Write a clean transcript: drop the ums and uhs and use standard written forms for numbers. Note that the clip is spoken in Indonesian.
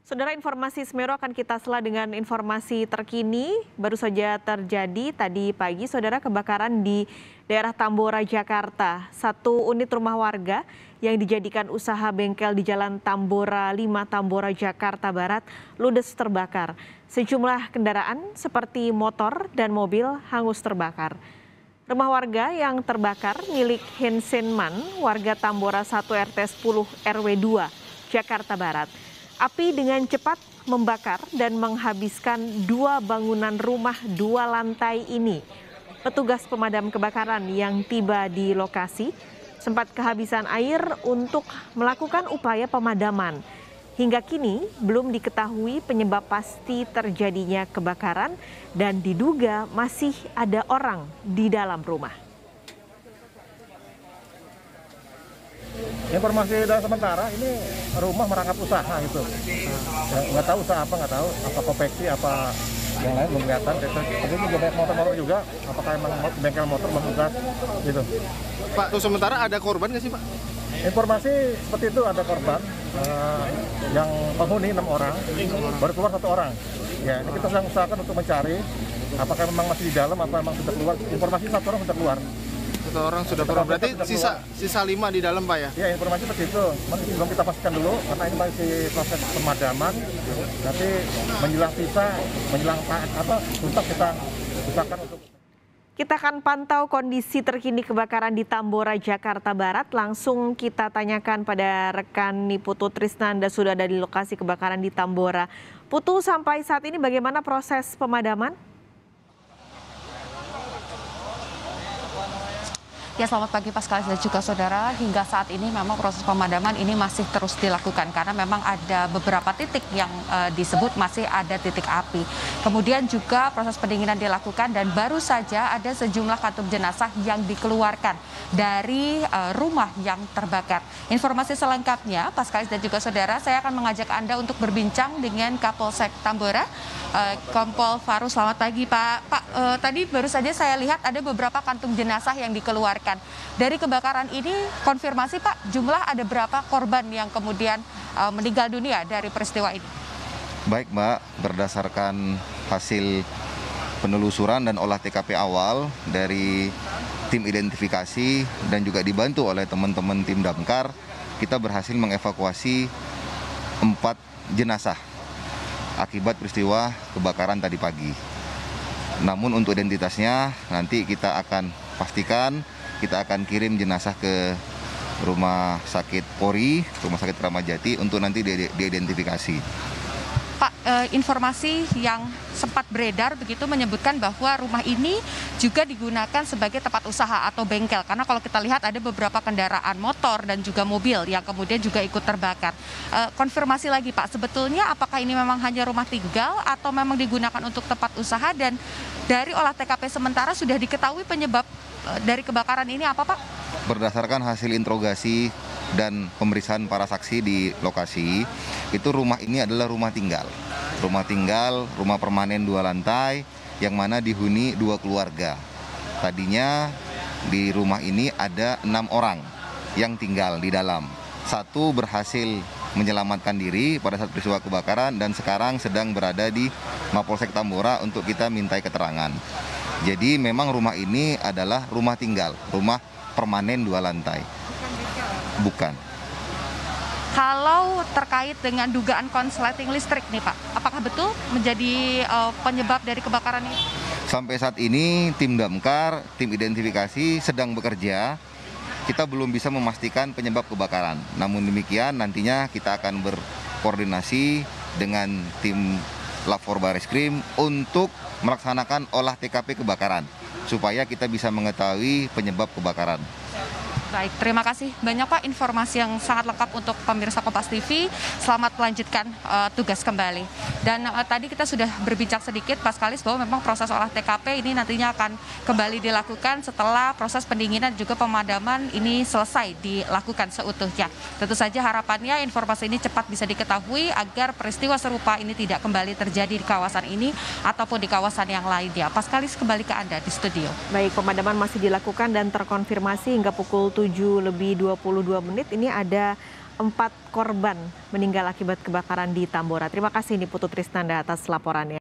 Saudara, informasi Semeru akan kita sela dengan informasi terkini. Baru saja terjadi tadi pagi, saudara, kebakaran di daerah Tambora, Jakarta. Satu unit rumah warga yang dijadikan usaha bengkel di Jalan Tambora 5, Tambora, Jakarta Barat, ludes terbakar. Sejumlah kendaraan seperti motor dan mobil hangus terbakar. Rumah warga yang terbakar milik Hensenman, warga Tambora 1 RT 10 RW 2, Jakarta Barat. Api dengan cepat membakar dan menghabiskan 2 bangunan rumah 2 lantai ini. Petugas pemadam kebakaran yang tiba di lokasi sempat kehabisan air untuk melakukan upaya pemadaman. Hingga kini belum diketahui penyebab pasti terjadinya kebakaran dan diduga masih ada orang di dalam rumah. Informasi dari sementara ini rumah merangkap usaha gitu. Nggak tahu usaha apa konveksi apa yang lain belum kelihatan. Tapi ini juga banyak motor juga. Apakah emang bengkel motor bertugas gitu. Pak, tuh sementara ada korban nggak sih, Pak? Informasi seperti itu, ada korban yang penghuni 6 orang, baru keluar 1 orang. Ya, ini kita sedang usahakan untuk mencari apakah memang masih di dalam atau memang sudah keluar. Informasi 1 orang sudah keluar. 1 orang sudah keluar. Berarti sisa 5 di dalam, Pak ya? Ya, informasi seperti itu. Belum kita pastikan dulu karena ini masih proses pemadaman. Nanti menjelang tuntas kita usahakan untuk. Kita akan pantau kondisi terkini kebakaran di Tambora, Jakarta Barat. Langsung kita tanyakan pada rekan Putu Trisnanda, sudah ada di lokasi kebakaran di Tambora. Putu, sampai saat ini bagaimana proses pemadaman? Ya, selamat pagi Pascal dan juga saudara. Hingga saat ini memang proses pemadaman ini masih terus dilakukan karena memang ada beberapa titik yang disebut masih ada titik api. Kemudian juga proses pendinginan dilakukan dan baru saja ada sejumlah kantung jenazah yang dikeluarkan dari rumah yang terbakar. Informasi selengkapnya Pascal dan juga saudara, saya akan mengajak Anda untuk berbincang dengan Kapolsek Tambora, Kompol Faru. Selamat pagi Pak. Pak, tadi baru saja saya lihat ada beberapa kantung jenazah yang dikeluarkan. Dari kebakaran ini, konfirmasi Pak, jumlah ada berapa korban yang kemudian meninggal dunia dari peristiwa ini? Baik Mbak, berdasarkan hasil penelusuran dan olah TKP awal dari tim identifikasi dan juga dibantu oleh teman-teman tim damkar, kita berhasil mengevakuasi 4 jenazah akibat peristiwa kebakaran tadi pagi. Namun untuk identitasnya nanti kita akan pastikan, kita akan kirim jenazah ke Rumah Sakit Polri, Rumah Sakit Kramat Jati untuk nanti diidentifikasi. Pak, informasi yang sempat beredar begitu menyebutkan bahwa rumah ini juga digunakan sebagai tempat usaha atau bengkel. Karena kalau kita lihat ada beberapa kendaraan motor dan juga mobil yang kemudian juga ikut terbakar. Konfirmasi lagi Pak, sebetulnya apakah ini memang hanya rumah tinggal atau memang digunakan untuk tempat usaha, dan dari olah TKP sementara sudah diketahui penyebab dari kebakaran ini apa Pak? Berdasarkan hasil interogasi dan pemeriksaan para saksi di lokasi, itu rumah ini adalah rumah tinggal. Rumah permanen 2 lantai yang mana dihuni 2 keluarga. Tadinya di rumah ini ada 6 orang yang tinggal di dalam. 1 berhasil menyelamatkan diri pada saat peristiwa kebakaran dan sekarang sedang berada di Mapolsek Tambora untuk kita mintai keterangan. Jadi memang rumah ini adalah rumah tinggal, rumah permanen 2 lantai. Bukan. Kalau terkait dengan dugaan konsleting listrik nih Pak, apakah betul menjadi penyebab dari kebakaran ini? Sampai saat ini tim damkar, tim identifikasi sedang bekerja. Kita belum bisa memastikan penyebab kebakaran. Namun demikian nantinya kita akan berkoordinasi dengan tim Lapor Bareskrim untuk melaksanakan olah TKP kebakaran supaya kita bisa mengetahui penyebab kebakaran. Baik, terima kasih banyak Pak, informasi yang sangat lengkap untuk pemirsa Kompas TV. Selamat melanjutkan tugas kembali. Dan tadi kita sudah berbincang sedikit Paskalis bahwa memang proses olah TKP ini nantinya akan kembali dilakukan setelah proses pendinginan juga pemadaman ini selesai dilakukan seutuhnya. Tentu saja harapannya informasi ini cepat bisa diketahui agar peristiwa serupa ini tidak kembali terjadi di kawasan ini ataupun di kawasan yang lainnya. Paskalis, kembali ke Anda di studio. Baik, pemadaman masih dilakukan dan terkonfirmasi hingga pukul 7:22 ini ada 4 korban meninggal akibat kebakaran di Tambora. Terima kasih Putu Trisnanda atas laporannya.